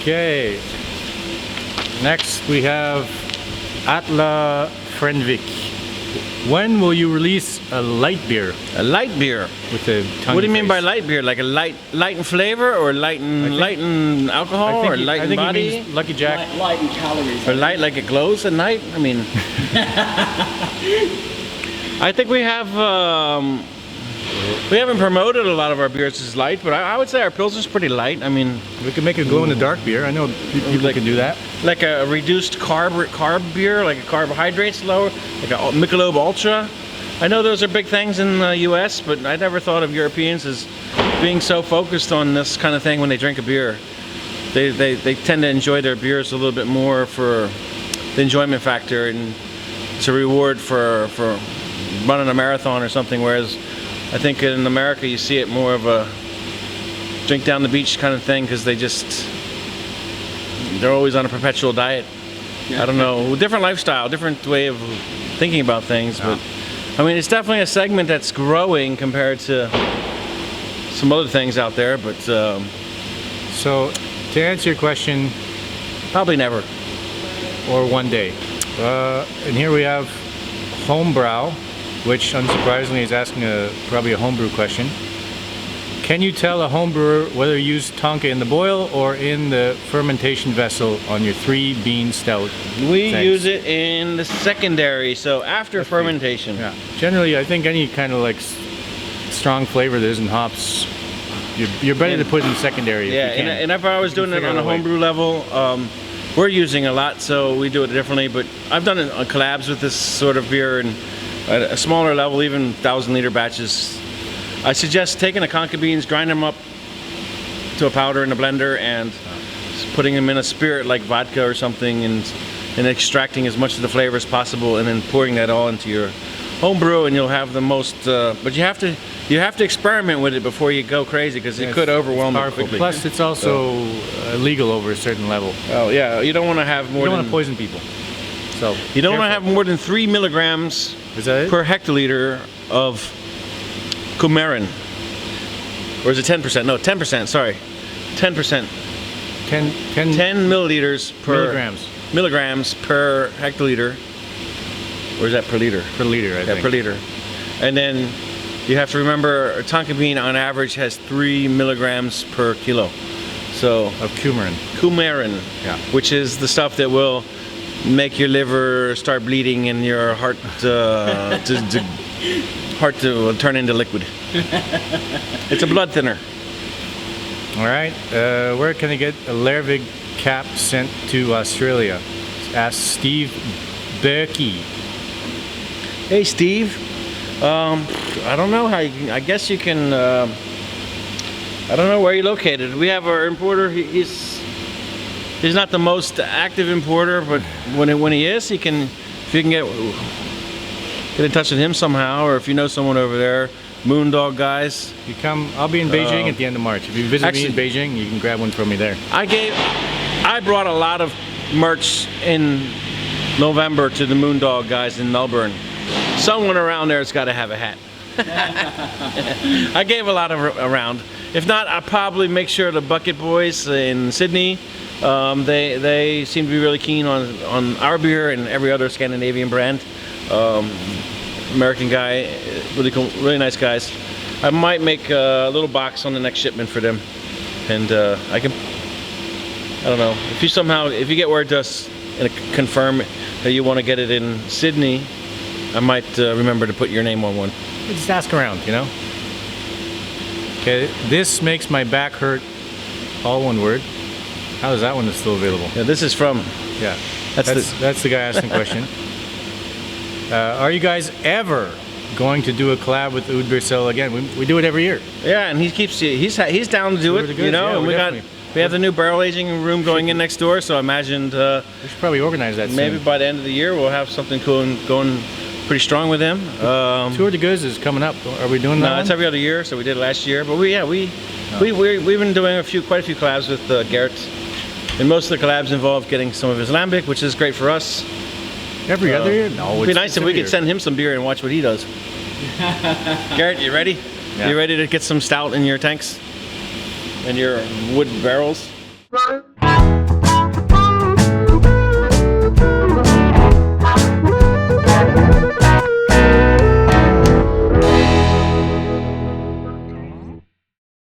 Okay. Next we have Atla Frenvik. When will you release a light beer? A light beer? With a tongue. What do you mean by light beer? Like a light in flavor, or light in alcohol, or light in body? He means Lucky Jack. Light in calories. Or light like it glows at night? I mean, I think we haven't promoted a lot of our beers as light, but I would say our Pilsner's pretty light. I mean, we could make a glow-in-the-dark beer. I know people can do that. Like a reduced carb beer, like a carbohydrates lower, like a Michelob Ultra. I know those are big things in the U.S., but I never thought of Europeans as being so focused on this kind of thing when they drink a beer. They tend to enjoy their beers a little bit more for the enjoyment factor, and it's a reward for running a marathon or something, whereas I think in America you see it more of a drink down the beach kind of thing, because they're always on a perpetual diet. Yeah. I don't know, different lifestyle, different way of thinking about things, but I mean, it's definitely a segment that's growing compared to some other things out there, but so to answer your question, probably never, or one day. And here we have Homebrew, which unsurprisingly is asking probably a homebrew question. Can you tell a homebrewer whether you use tonka in the boil or in the fermentation vessel on your 3-bean stout? We use it in the secondary, so after fermentation. Yeah. Generally, I think any kind of like strong flavor that isn't hops, you're better to put in secondary. Yeah, if you can. And if I was doing it on a homebrew level, we're using a lot, so we do it differently. But I've done it on collabs with this sort of beer, and at a smaller level, even 1,000-liter batches. I suggest taking the conca beans, grind them up to a powder in a blender, and putting them in a spirit like vodka or something, and extracting as much of the flavor as possible, and then pouring that all into your home brew, and you'll have the most. But you have to experiment with it before you go crazy, because it could overwhelm it quickly. Plus, it's also illegal over a certain level. Oh yeah, you don't want to have more. You don't want to poison people. So you don't want to have more than 3 milligrams per hectoliter of coumarin. Or is it 10%? No, 10%, sorry. 10%. 10 milliliters per... Milligrams per hectoliter. Or is that per liter? Per liter, I think. Yeah, per liter. And then you have to remember, a tonka bean on average has 3 milligrams per kilo. So... Of coumarin. Coumarin. Yeah. Which is the stuff that will make your liver start bleeding and your heart to turn into liquid. It's a blood thinner. All right. Where can I get a Lervig cap sent to Australia? Ask Steve Berkey. Hey Steve. I don't know how you can. I guess you can. I don't know where you're located. We have our importer. He's not the most active importer, but when he is, he can. If you can get in touch with him somehow, or if you know someone over there, Moondog guys. You come. I'll be in Beijing at the end of March. If you visit me in Beijing, you can grab one from me there. I brought a lot of merch in November to the Moondog guys in Melbourne. Someone around there's got to have a hat. I gave a lot around. If not, I'll probably make sure the Bucket Boys in Sydney. They seem to be really keen on our beer and every other Scandinavian brand. American guy, really cool, really nice guys. I might make a little box on the next shipment for them, and I don't know, if you get word to us and confirm that you want to get it in Sydney, I might remember to put your name on one. Just ask around, you know. Okay, this makes my back hurt. All one word. How is that one still available? Yeah, this is from. Yeah, that's the guy asking the question. Are you guys ever going to do a collab with Oud Beersel again? We do it every year. Yeah, and he's down to do it. You know, yeah, and we have the new barrel aging room going in next door, so I imagined we should probably organize that. Maybe soon. By the end of the year we'll have something cool and going pretty strong with him. Tour de Gueuse is coming up. Are we doing that? No, it's every other year, so we did it last year. But we've been doing quite a few collabs with Garrett, and most of the collabs involve getting some of his lambic, which is great for us. Every other year? No, it'd be nice if we could send him some beer and watch what he does. Garrett, you ready? Yeah. You ready to get some stout in your tanks and your wood barrels?